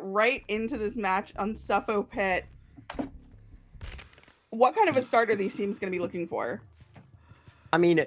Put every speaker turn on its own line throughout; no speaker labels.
right into this match on Suffo Pit. What kind of a start are these teams going to be looking for?
I mean,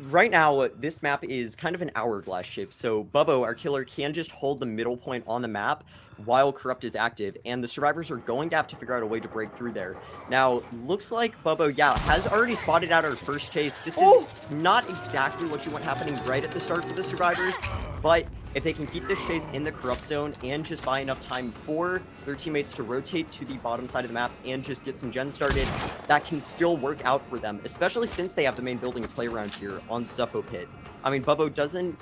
right now, this map is kind of an hourglass shape, so Bubbo, our killer, can just hold the middle point on the map while Corrupt is active, and the survivors are going to have to figure out a way to break through there. Now, looks like Bubbo, yeah, has already spotted out our first chase. This is not exactly what you want happening right at the start for the survivors, but if they can keep this chase in the Corrupt zone and just buy enough time for their teammates to rotate to the bottom side of the map and just get some gens started, that can still work out for them, especially since they have the main building to play around here on Suffo Pit. I mean, Bubbo doesn't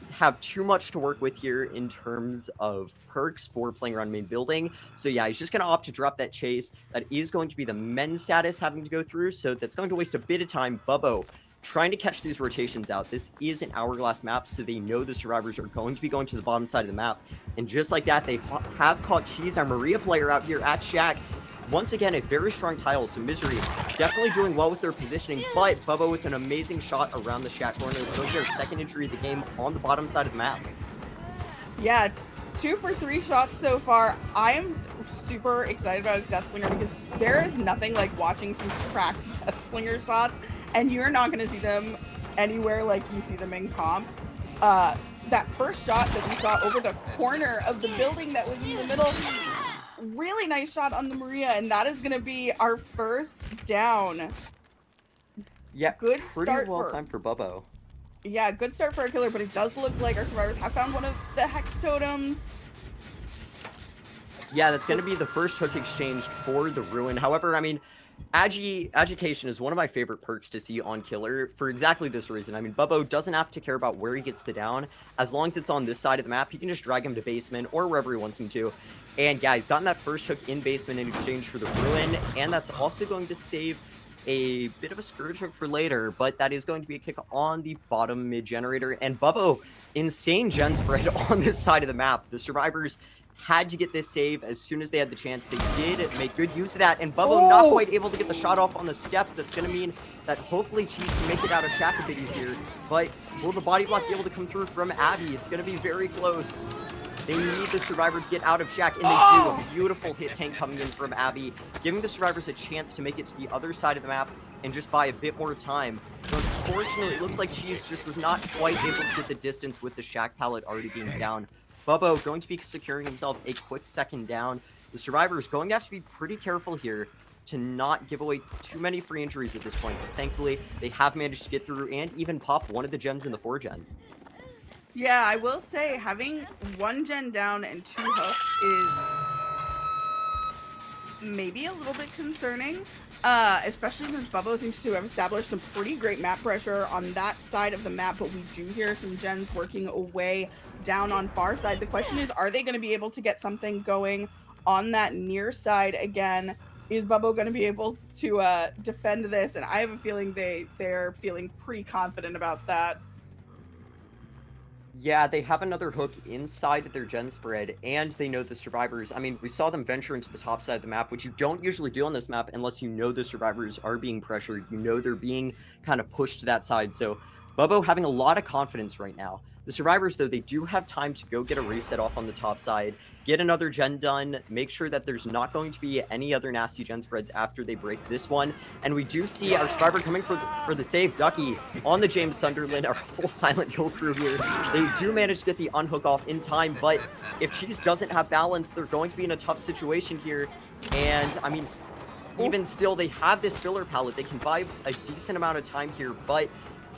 have too much to work with here in terms of perks for playing around main building. So yeah, he's just going to opt to drop that chase. That is going to be the men's status having to go through, so that's going to waste a bit of time. Bubbo trying to catch these rotations out. This is an hourglass map, so they know the survivors are going to be going to the bottom side of the map. And just like that, they have caught Cheese, our Maria player out here at Shack. Once again, a very strong tile, so Misery definitely doing well with their positioning, but Bubbo with an amazing shot around the Shack corner. They'll get their second injury of the game on the bottom side of the map.
Yeah, 2 for 3 shots so far. I am super excited about Deathslinger because there is nothing like watching some cracked Deathslinger shots, and you're not going to see them anywhere like you see them in comp. That first shot that we saw over the corner of the building that was in the middle, really nice shot on the Maria, and that is going to be our first down.
Yeah,
good
pretty
start
well
for
timed for Bubbo.
Yeah, good start for our killer, but it does look like our survivors have found one of the hex totems.
Yeah, that's going to be the first hook exchanged for the Ruin. However, I mean, Agitation is one of my favorite perks to see on Killer for exactly this reason. I mean, Bubbo doesn't have to care about where he gets the down. As long as it's on this side of the map, he can just drag him to basement or wherever he wants him to. And yeah, he's gotten that first hook in basement in exchange for the Ruin, and that's also going to save a bit of a Scourge hook for later, but that is going to be a kick on the bottom mid generator. And Bubbo, insane gen spread on this side of the map. The survivors had to get this save as soon as they had the chance. They did make good use of that, and Bubbo not quite able to get the shot off on the steps. That's going to mean that hopefully Cheese can make it out of Shack a bit easier, but will the body block be able to come through from Abby? It's going to be very close. They need the survivor to get out of Shack, and they do. A beautiful hit tank coming in from Abby, giving the survivors a chance to make it to the other side of the map and just buy a bit more time. So unfortunately, it looks like Cheese just was not quite able to get the distance with the Shack pallet already being down. Bubbo going to be securing himself a quick second down. The survivors going to have to be pretty careful here to not give away too many free injuries at this point. But thankfully, they have managed to get through and even pop one of the gens in the 4-gen.
Yeah, I will say having 1 gen down and 2 hooks is maybe a little bit concerning, especially since Bubbo seems to have established some pretty great map pressure on that side of the map, but we do hear some gens working away down on far side. The question is, are they going to be able to get something going on that near side again? Is Bubbo going to be able to defend this? And I have a feeling they're feeling pretty confident about that.
Yeah, they have another hook inside their gen spread, and they know the survivors. I mean, we saw them venture into the top side of the map, which you don't usually do on this map unless you know the survivors are being pressured. You know they're being kind of pushed to that side. So Bubbo having a lot of confidence right now. The survivors, though, they do have time to go get a reset off on the top side, get another gen done, make sure that there's not going to be any other nasty gen spreads after they break this one. And we do see our survivor coming for the save. Ducky on the James Sunderland, our full silent hill crew here. They do manage to get the unhook off in time, but if Cheese doesn't have balance, they're going to be in a tough situation here. And, I mean, even still, they have this filler pallet. They can buy a decent amount of time here, but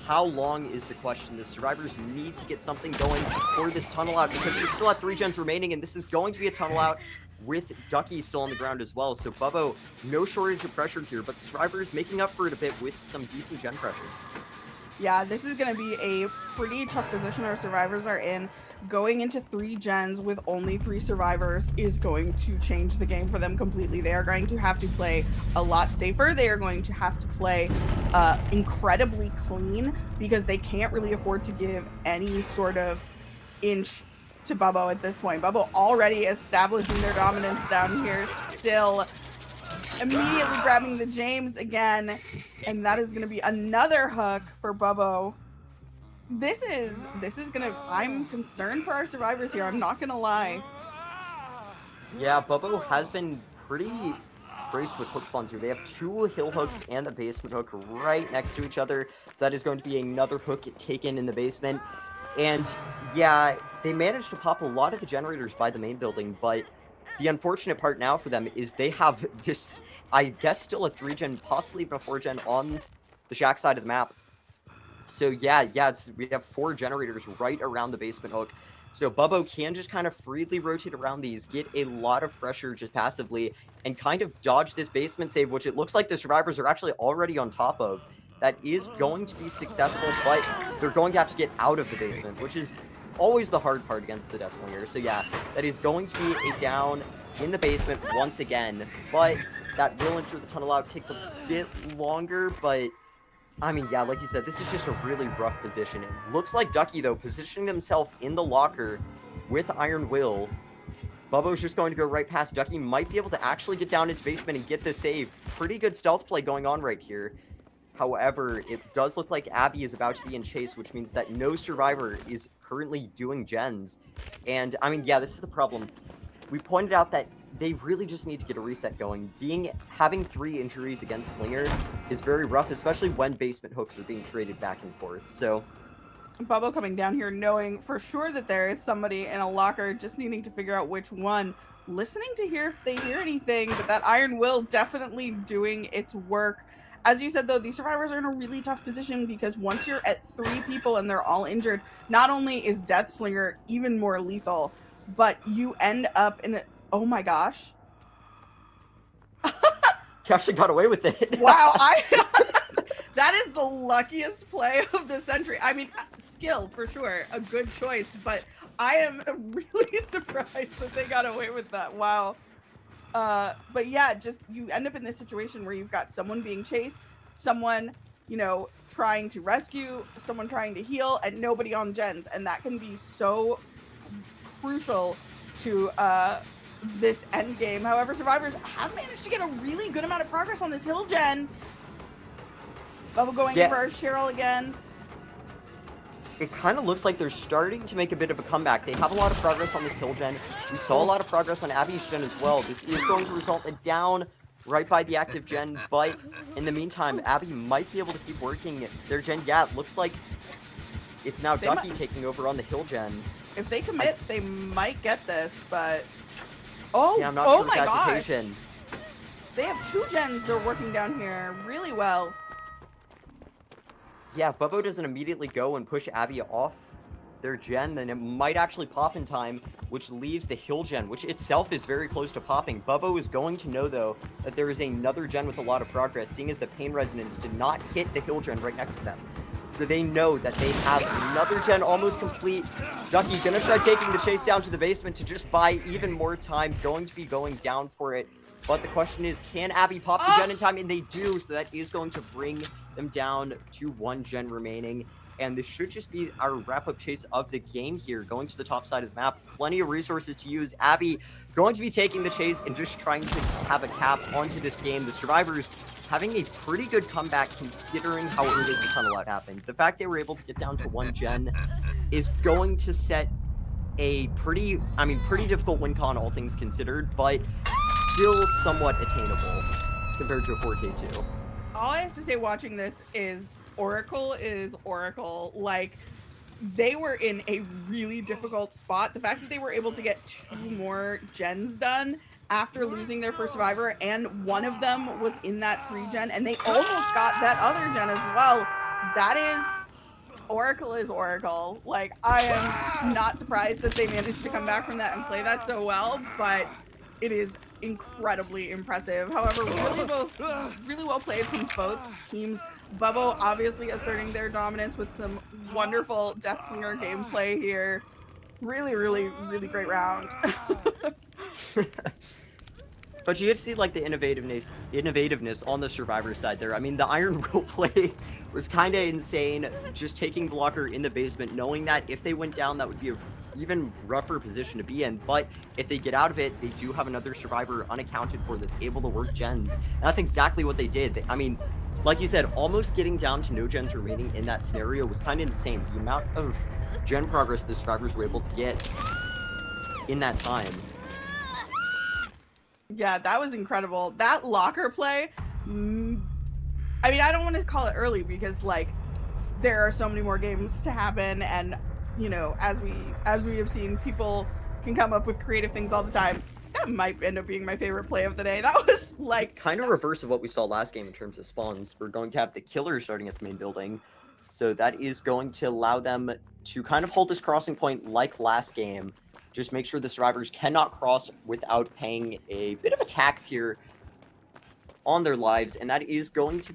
how long is the question? The survivors need to get something going for this tunnel out because they still have 3 gens remaining, and this is going to be a tunnel out with Ducky still on the ground as well. So Bubbo, no shortage of pressure here, but the survivors making up for it a bit with some decent gen pressure.
Yeah, this is going to be a pretty tough position our survivors are in. Going into 3 gens with only 3 survivors is going to change the game for them completely. They are going to have to play a lot safer. They are going to have to play incredibly clean because they can't really afford to give any sort of inch to Bubbo at this point. Bubbo already establishing their dominance down here, still immediately grabbing the James again, and that is going to be another hook for Bubbo. This is gonna, I'm concerned for our survivors here, I'm not gonna lie.
Yeah, Bubbo has been pretty graced with hook spawns here. They have 2 hill hooks and the basement hook right next to each other. So that is going to be another hook taken in the basement. And yeah, they managed to pop a lot of the generators by the main building, but the unfortunate part now for them is they have this, I guess, still a 3-gen, possibly even a 4-gen on the shack side of the map. So yeah, we have 4 generators right around the basement hook. So Bubbo can just kind of freely rotate around these, get a lot of pressure just passively, and kind of dodge this basement save, which it looks like the survivors are actually already on top of. That is going to be successful, but they're going to have to get out of the basement, which is always the hard part against the Deathslinger. So yeah, that is going to be a down in the basement once again, but that will ensure the tunnel out takes a bit longer, but I mean, yeah, like you said, this is just a really rough positioning. Looks like Ducky, though, positioning themselves in the locker with Iron Will. Bubbo's just going to go right past Ducky. Might be able to actually get down into basement and get the save. Pretty good stealth play going on right here. However, it does look like Abby is about to be in chase, which means that no survivor is currently doing gens. And, I mean, yeah, this is the problem. We pointed out that they really just need to get a reset going. Having 3 injuries against Slinger is very rough, especially when basement hooks are being traded back and forth. So
Bubbo coming down here knowing for sure that there is somebody in a locker, just needing to figure out which one. Listening to hear if they hear anything, but that Iron Will definitely doing its work. As you said, though, these survivors are in a really tough position because once you're at 3 people and they're all injured, not only is Deathslinger even more lethal, but you end up in a... Oh my gosh.
he actually got away with it.
Wow, that is the luckiest play of the century. I mean, skill for sure, a good choice, but I am really surprised that they got away with that. Wow. But yeah, just you end up in this situation where you've got someone being chased, someone, you know, trying to rescue, someone trying to heal, and nobody on gens, and that can be so crucial to this end game. However, survivors have managed to get a really good amount of progress on this hill gen. Bubble going in for Cheryl again.
It kind of looks like they're starting to make a bit of a comeback. They have a lot of progress on this hill gen. We saw a lot of progress on Abby's gen as well. This is going to result in a down right by the active gen, but in the meantime, Abby might be able to keep working their gen. Yeah, it looks like it's now Ducky taking over on the hill gen.
If they commit, they might get this, but... Oh,
yeah, I'm not
oh
sure
my gosh!
agitation.
They have 2 gens they're working down here really well.
Yeah, if Bubbo doesn't immediately go and push Abby off their gen, then it might actually pop in time, which leaves the hill gen, which itself is very close to popping. Bubbo is going to know, though, that there is another gen with a lot of progress, seeing as the pain resonance did not hit the hill gen right next to them. So they know that they have another gen almost complete. Ducky's gonna try taking the chase down to the basement to just buy even more time, going to be going down for it. But the question is, can Abby pop the gen in time? And they do, so that is going to bring them down to 1 gen remaining. And this should just be our wrap-up chase of the game here, going to the top side of the map. Plenty of resources to use. Abby going to be taking the chase and just trying to have a cap onto this game. The survivors having a pretty good comeback considering how early the tunnel out happened. The fact they were able to get down to 1 gen is going to set a pretty difficult win con, all things considered, but still somewhat attainable compared to a 4K2.
All I have to say watching this is Oracle is Oracle. Like, they were in a really difficult spot. The fact that they were able to get 2 more gens done after losing their first survivor, and one of them was in that 3 gen, and they almost got that other gen as well. That is, Oracle is Oracle. Like, I am not surprised that they managed to come back from that and play that so well, but it is incredibly impressive. However, really well played from both teams. Bubbo obviously asserting their dominance with some wonderful Deathslinger gameplay here. Really great round.
But you get to see, like, the innovativeness on the survivor side there. I mean, the Iron Will play was kind of insane, just taking blocker in the basement, knowing that if they went down, that would be a even rougher position to be in. But if they get out of it, they do have another survivor unaccounted for that's able to work gens. And that's exactly what they did. I mean, like you said, almost getting down to no gens remaining in that scenario was kind of insane. The amount of gen progress the survivors were able to get in that time.
Yeah, that was incredible. That locker play, I mean, I don't want to call it early because like there are so many more games to happen, and you know, as we have seen, people can come up with creative things all the time. That might end up being my favorite play of the day. That was like
Kind of reverse of what we saw last game in terms of spawns. We're going to have the killer starting at the main building, so that is going to allow them to kind of hold this crossing point like last game. Just make sure the survivors cannot cross without paying a bit of a tax here on their lives, and that is going to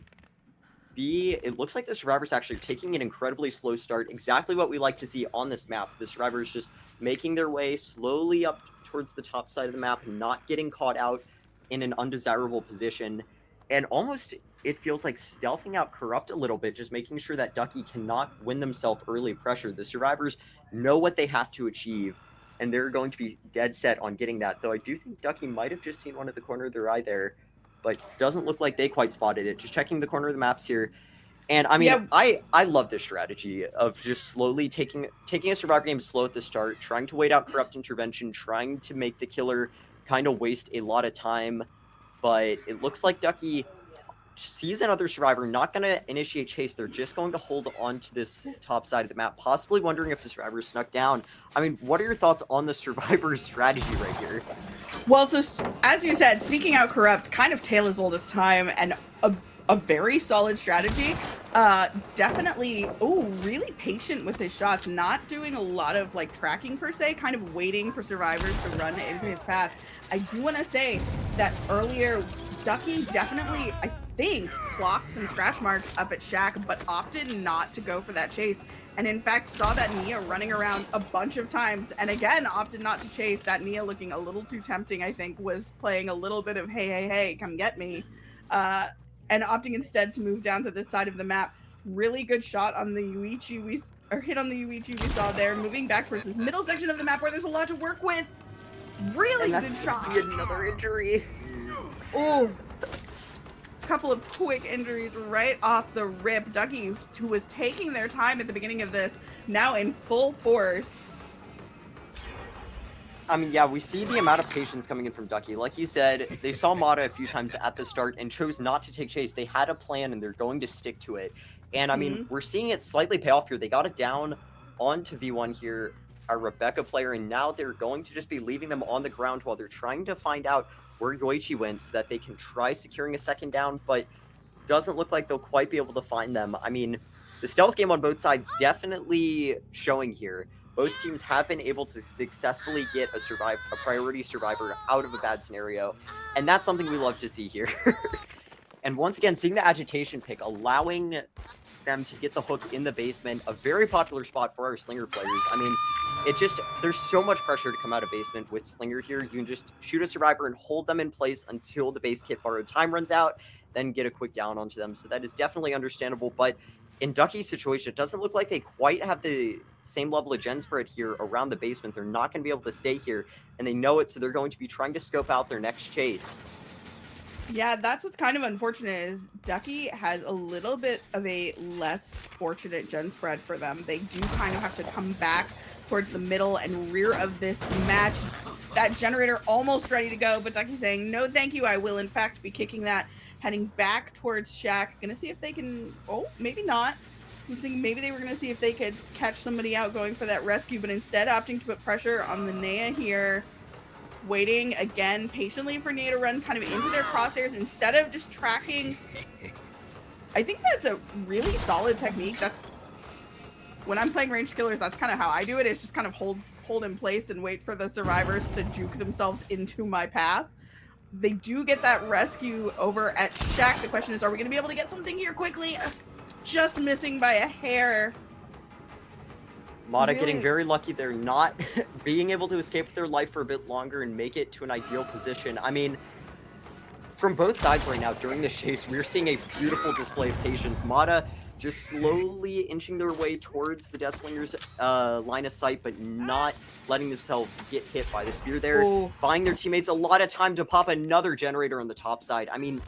be, it looks like the survivors actually are taking an incredibly slow start, exactly what we like to see on this map. The survivors just making their way slowly up towards the top side of the map, not getting caught out in an undesirable position, and almost it feels like stealthing out Corrupt a little bit, just making sure that Ducky cannot win themselves early pressure. The survivors know what they have to achieve, and they're going to be dead set on getting that, though I do think Ducky might have just seen one at the corner of their eye there, but doesn't look like they quite spotted it. Just checking the corner of the maps here. And I mean,
yeah,
I love this strategy of just slowly taking a survivor game slow at the start, trying to wait out Corrupt intervention, trying to make the killer kind of waste a lot of time. But it looks like Ducky sees another survivor, not going to initiate chase. They're just going to hold on to this top side of the map, possibly wondering if the survivor snuck down. I mean, what are your thoughts on the survivor's strategy right here?
well, so as you said, sneaking out Corrupt, kind of tale as old as time, and a very solid strategy. Definitely, really patient with his shots, not doing a lot of like tracking per se, kind of waiting for survivors to run into his path. I do want to say that earlier, Ducky definitely, I think, clocked some scratch marks up at Shaq, but opted not to go for that chase. And in fact, saw that Nia running around a bunch of times, and again, opted not to chase. That Nia looking a little too tempting, I think, was playing a little bit of hey, hey, hey, come get me. And opting instead to move down to this side of the map. Really good shot on the Yuichi or hit on the Yuichi we saw there, moving back towards this middle section of the map where there's a lot to work with. Really good shot.
Be another injury.
Oh, couple of quick injuries right off the rip. Ducky, who was taking their time at the beginning of this, now in full force.
I mean, yeah, we see the amount of patience coming in from Ducky. Like you said, they saw Mata a few times at the start and chose not to take chase. They had a plan and they're going to stick to it. And I mean, we're seeing it slightly pay off here. They got it down onto V1 here, our Rebecca player, and now they're going to just be leaving them on the ground while they're trying to find out where Yoichi went so that they can try securing a second down, but doesn't look like they'll quite be able to find them. I mean, the stealth game on both sides definitely showing here. Both teams have been able to successfully get a priority survivor out of a bad scenario, and that's something we love to see here. And once again, seeing the agitation pick, allowing them to get the hook in the basement, a very popular spot for our Slinger players. I mean, there's so much pressure to come out of basement with Slinger here. You can just shoot a survivor and hold them in place until the base kit borrowed time runs out, then get a quick down onto them. So that is definitely understandable, but in Ducky's situation, it doesn't look like they quite have the same level of gen spread here around the basement. They're not going to be able to stay here, and they know it, so they're going to be trying to scope out their next chase.
Yeah, that's what's kind of unfortunate is Ducky has a little bit of a less fortunate gen spread for them. They do kind of have to come back towards the middle and rear of this match. That generator almost ready to go, but Ducky's saying, no, thank you. I will, in fact, be kicking that. Heading back towards Shaq. Gonna see if they can... Oh, maybe not. I was thinking maybe they were gonna see if they could catch somebody out going for that rescue, but instead opting to put pressure on the Nea here. Waiting, again, patiently for Nea to run kind of into their crosshairs instead of just tracking. I think that's a really solid technique. That's... When I'm playing ranged killers, that's kind of how I do it. Is just kind of hold in place and wait for the survivors to juke themselves into my path. They do get that rescue over at Shaq. The question is, are we going to be able to get something here quickly? Just missing by a hair.
Mata getting very lucky. They're not being able to escape with their life for a bit longer and make it to an ideal position. I mean, from both sides right now during this chase, we're seeing a beautiful display of patience. Mata just slowly inching their way towards the Deathslinger's line of sight, but not letting themselves get hit by the spear there.
Ooh.
Buying their teammates a lot of time to pop another generator on the top side. I mean,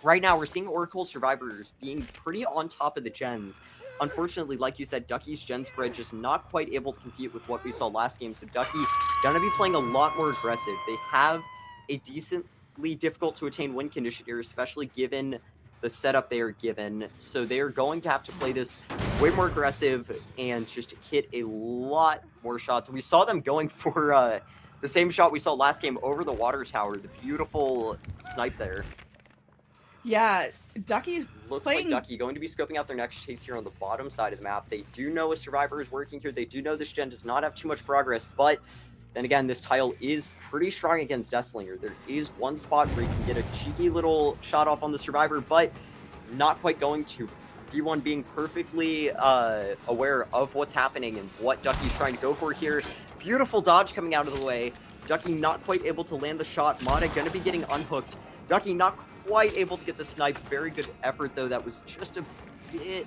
right now we're seeing Oracle survivors being pretty on top of the gens. Unfortunately, like you said, Ducky's gen spread just not quite able to compete with what we saw last game. So Ducky gonna be playing a lot more aggressive. They have a decently difficult to attain win condition here, especially given the setup they are given. So they are going to have to play this way more aggressive and just hit a lot more shots. We saw them going for the same shot we saw last game over the water tower. The beautiful snipe there.
Yeah, Ducky's
Looks like
playing.
Ducky going to be scoping out their next chase here on the bottom side of the map. They do know a survivor is working here. They do know this gen does not have too much progress, but then again, this tile is pretty strong against Deathslinger. There is one spot where you can get a cheeky little shot off on the survivor, but not quite going to. B1 being perfectly aware of what's happening and what Ducky's trying to go for here. Beautiful dodge coming out of the way. Ducky not quite able to land the shot. Mata going to be getting unhooked. Ducky not quite able to get the snipe. Very good effort, though. That was just a bit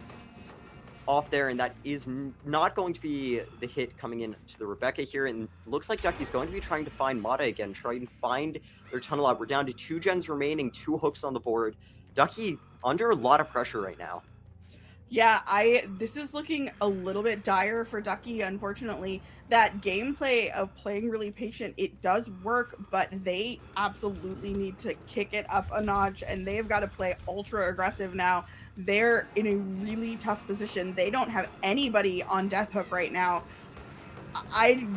off there, and that is not going to be the hit coming in to the Rebecca here. And looks like Ducky's going to be trying to find Mata again, try and find their tunnel out. We're down to 2 gens remaining, 2 hooks on the board. Ducky under a lot of pressure right now.
Yeah, this is looking a little bit dire for Ducky, unfortunately. That gameplay of playing really patient, it does work, but they absolutely need to kick it up a notch, and they've got to play ultra aggressive now. They're in a really tough position. They don't have anybody on Death Hook right now. I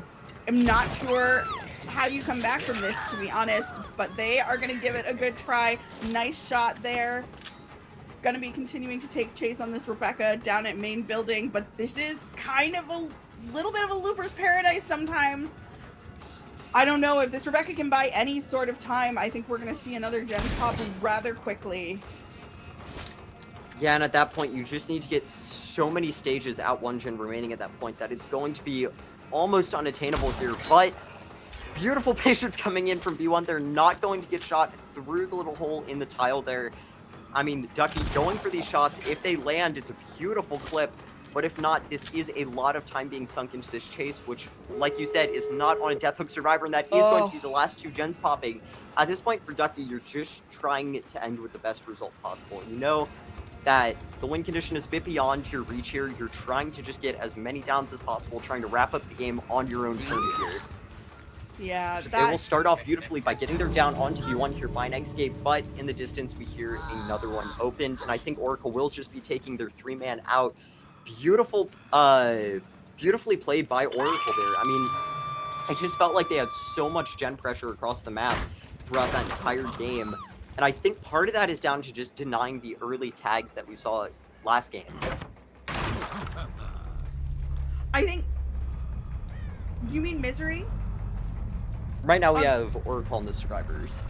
am not sure how you come back from this, to be honest, but they are going to give it a good try. Nice shot there. Going to be continuing to take chase on this Rebecca down at main building, but this is kind of a little bit of a looper's paradise sometimes. I don't know if this Rebecca can buy any sort of time. I think we're going to see another gen pop rather quickly.
Yeah, and at that point, you just need to get so many stages at 1 gen remaining at that point that it's going to be almost unattainable here, but beautiful patience coming in from B1. They're not going to get shot through the little hole in the tile there. I mean, Ducky going for these shots. If they land, it's a beautiful clip. But if not, this is a lot of time being sunk into this chase, which, like you said, is not on a Death Hook survivor, and that is going to be the last 2 gens popping. At this point for Ducky, you're just trying to end with the best result possible. You know that the win condition is a bit beyond your reach here. You're trying to just get as many downs as possible, trying to wrap up the game on your own terms here.
Yeah,
so they will start off beautifully by getting their down onto B1 here by Nextgate, but in the distance we hear another one opened, and I think Oracle will just be taking their 3-man out. Beautiful, beautifully played by Oracle there. I mean, it just felt like they had so much gen pressure across the map throughout that entire game, and I think part of that is down to just denying the early tags that we saw last game.
I think... You mean Misery?
Right now we have Oracle and the survivors.